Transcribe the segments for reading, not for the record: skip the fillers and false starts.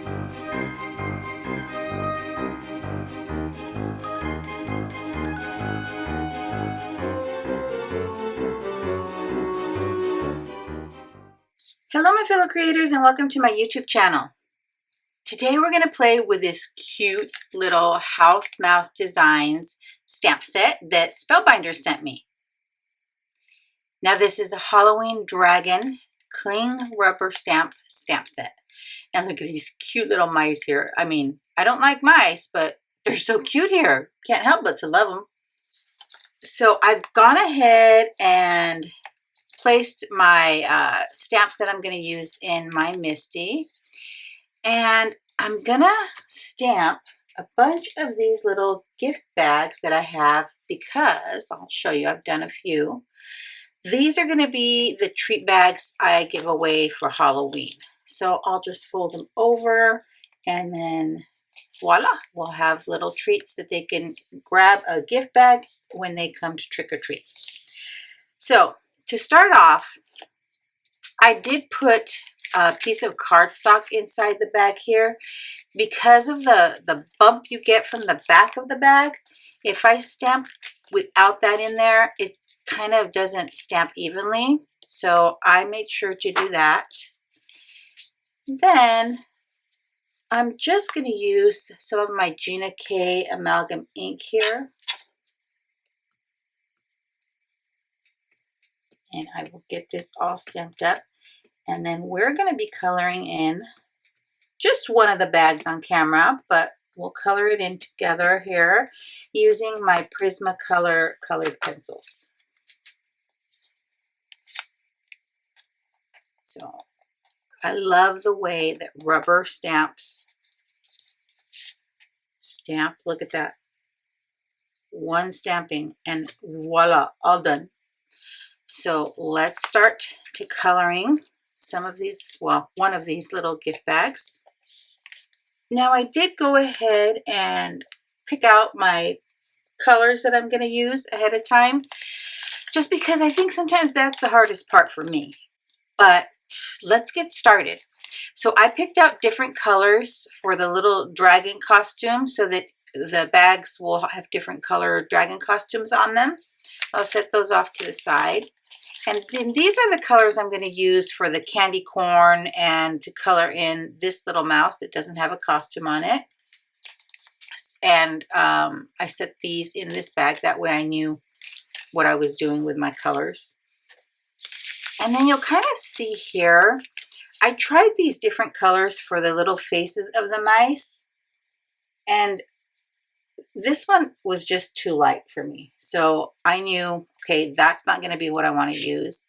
Hello my fellow creators and welcome to my YouTube channel. Today we're going to play with this cute little House Mouse Designs stamp set that Spellbinders sent me. Now this is the Halloween Dragon Cling Rubber Stamp set. And look at these cute little mice here. I mean, I don't like mice, but they're so cute here. Can't help but to love them. So I've gone ahead and placed my stamps that I'm going to use in my Misty, and I'm gonna stamp a bunch of these little gift bags that I have because I'll show you, I've done a few. These are going to be the treat bags I give away for Halloween, so I'll just fold them over and then voila, we'll have little treats that they can grab a gift bag when they come to trick or treat. So to start off, I did put a piece of cardstock inside the bag here because of the bump you get from the back of the bag. If I stamp without that in there, it kind of doesn't stamp evenly. So I made sure to do that. Then I'm just going to use some of my Gina K amalgam ink here. And I will get this all stamped up. And then we're going to be coloring in just one of the bags on camera, but we'll color it in together here using my Prismacolor Colored Pencils. So I love the way that rubber stamps stamp. Look at that. One stamping and voila, all done. So let's start to coloring some of these, well, one of these little gift bags. Now I did go ahead and pick out my colors that I'm going to use ahead of time, just because I think sometimes that's the hardest part for me. But let's get started. So I picked out different colors for the little dragon costume so that the bags will have different color dragon costumes on them. I'll set those off to the side. And then these are the colors I'm going to use for the candy corn and to color in this little mouse that doesn't have a costume on it. And I set these in this bag. That way I knew what I was doing with my colors. And then you'll kind of see here, I tried these different colors for the little faces of the mice. And this one was just too light for me. So I knew, okay, that's not going to be what I want to use.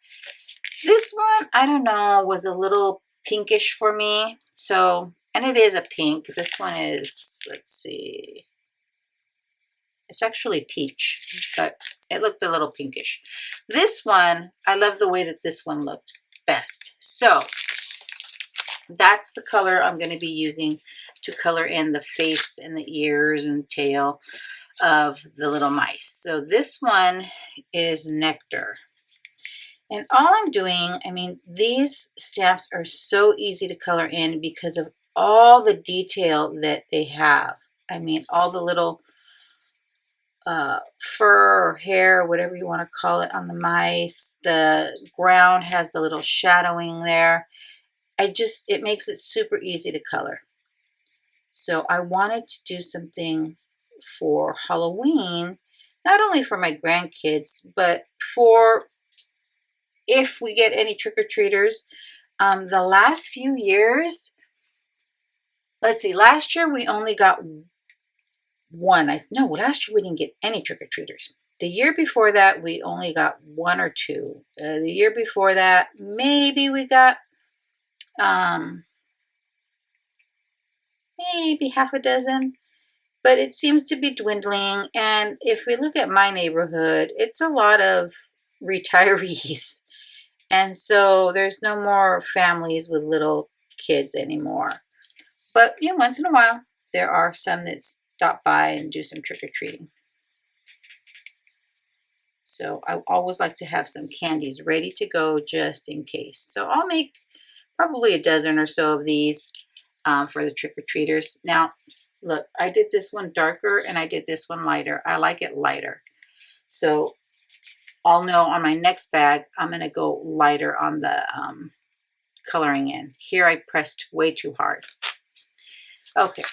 This one, I don't know, was a little pinkish for me. So, and it is a pink. This one is, let's see, it's actually peach, but it looked a little pinkish. This one, I love the way that this one looked best. So that's the color I'm going to be using to color in the face and the ears and tail of the little mice. So this one is Nectar. And all I'm doing, I mean, these stamps are so easy to color in because of all the detail that they have. I mean, all the little fur or hair, whatever you want to call it, on the mice. The ground has the little shadowing there. It makes it super easy to color. So I wanted to do something for Halloween, not only for my grandkids, but for if we get any trick-or-treaters. The last few years, let's see, last year we only got one. Last year we didn't get any trick-or-treaters. The year before that, we only got one or two. The year before that, maybe we got maybe half a dozen, but it seems to be dwindling. And if we look at my neighborhood, it's a lot of retirees. And so there's no more families with little kids anymore. But you know, once in a while, there are some that stop by and do some trick-or-treating. So I always like to have some candies ready to go just in case. So I'll make probably a dozen or so of these. for the trick-or-treaters. Now, look, I did this one darker and I did this one lighter. I like it lighter. So I'll know on my next bag, I'm going to go lighter on the coloring in. Here I pressed way too hard. Okay,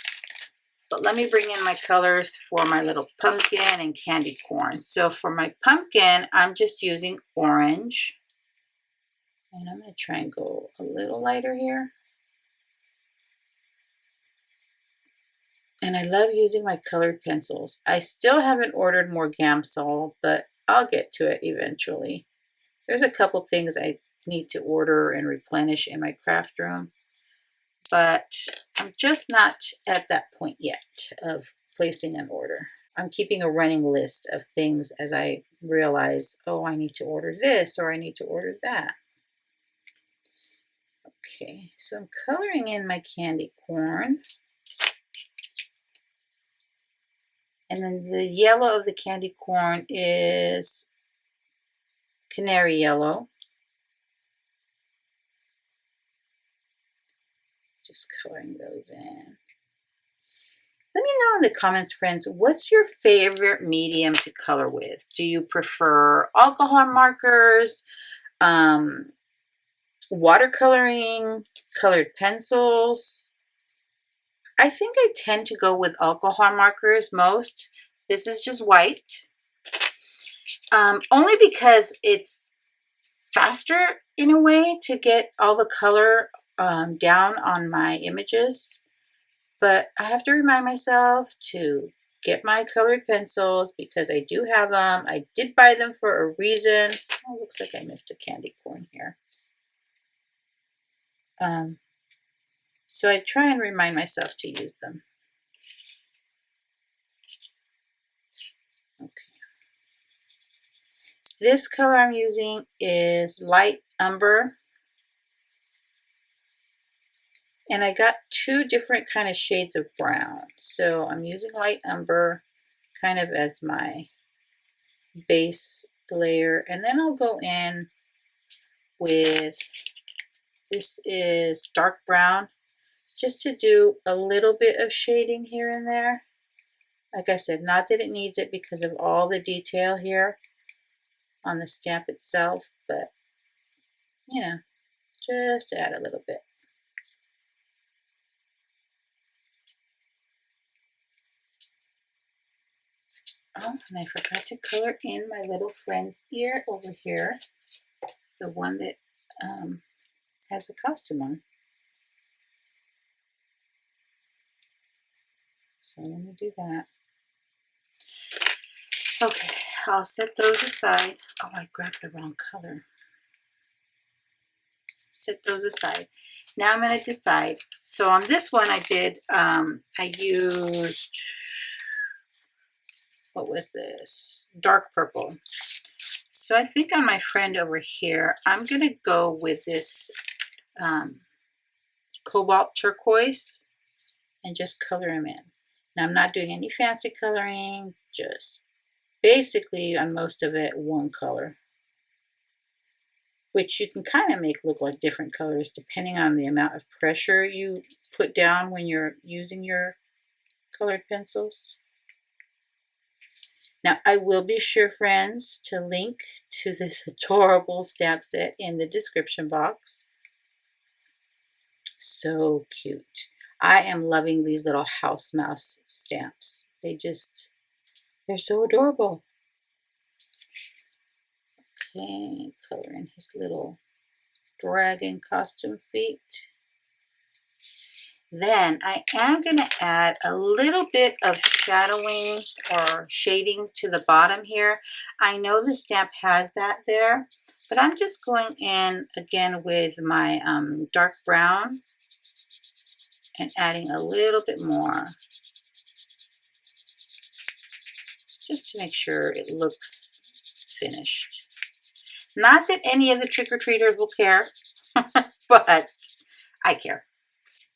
but let me bring in my colors for my little pumpkin and candy corn. So for my pumpkin, I'm just using orange. And I'm going to try and go a little lighter here. And I love using my colored pencils. I still haven't ordered more Gamsol, but I'll get to it eventually. There's a couple things I need to order and replenish in my craft room, but I'm just not at that point yet of placing an order. I'm keeping a running list of things as I realize, oh, I need to order this or I need to order that. Okay, so I'm coloring in my candy corn. And then the yellow of the candy corn is canary yellow. Just coloring those in. Let me know in the comments, friends, what's your favorite medium to color with? Do you prefer alcohol markers, watercoloring, colored pencils? I think I tend to go with alcohol markers most. This is just white. Only because it's faster in a way to get all the color down on my images. But I have to remind myself to get my colored pencils because I do have them. I did buy them for a reason. Oh, looks like I missed a candy corn here. So I try and remind myself to use them. Okay. This color I'm using is light umber. And I got two different kind of shades of brown. So I'm using light umber kind of as my base layer. And then I'll go in with, this is dark brown, just to do a little bit of shading here and there. Like I said, not that it needs it because of all the detail here on the stamp itself, but you know, just to add a little bit. Oh, and I forgot to color in my little friend's ear over here, the one that has a costume on. So let me do that. Okay, I'll set those aside. Oh, I grabbed the wrong color. Set those aside. Now I'm going to decide. So on this one I did, I used, what was this? Dark purple. So I think on my friend over here, I'm going to go with this cobalt turquoise and just color him in. Now I'm not doing any fancy coloring, just basically on most of it one color, which you can kind of make look like different colors depending on the amount of pressure you put down when you're using your colored pencils. Now I will be sure, friends, to link to this adorable stamp set in the description box. So cute. I am loving these little house mouse stamps. They're so adorable. Okay, color in his little dragon costume feet. Then I am going to add a little bit of shadowing or shading to the bottom here. I know the stamp has that there, but I'm just going in again with my dark brown and adding a little bit more, just to make sure it looks finished. Not that any of the trick-or-treaters will care, but I care.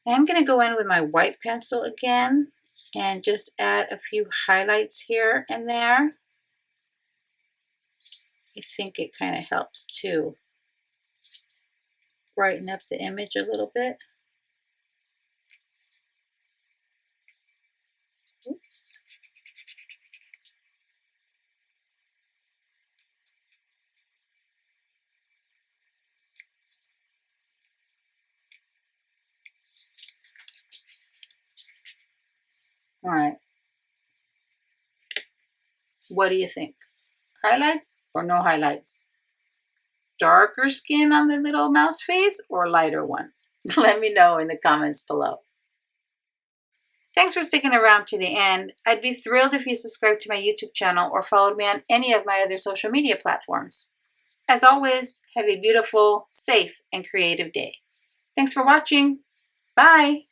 Now I'm going to go in with my white pencil again and just add a few highlights here and there. I think it kind of helps to brighten up the image a little bit. Oops. All right. What do you think? Highlights or no highlights? Darker skin on the little mouse face or lighter one? Let me know in the comments below. Thanks for sticking around to the end. I'd be thrilled if you subscribed to my YouTube channel or followed me on any of my other social media platforms. As always, have a beautiful, safe, and creative day. Thanks for watching. Bye.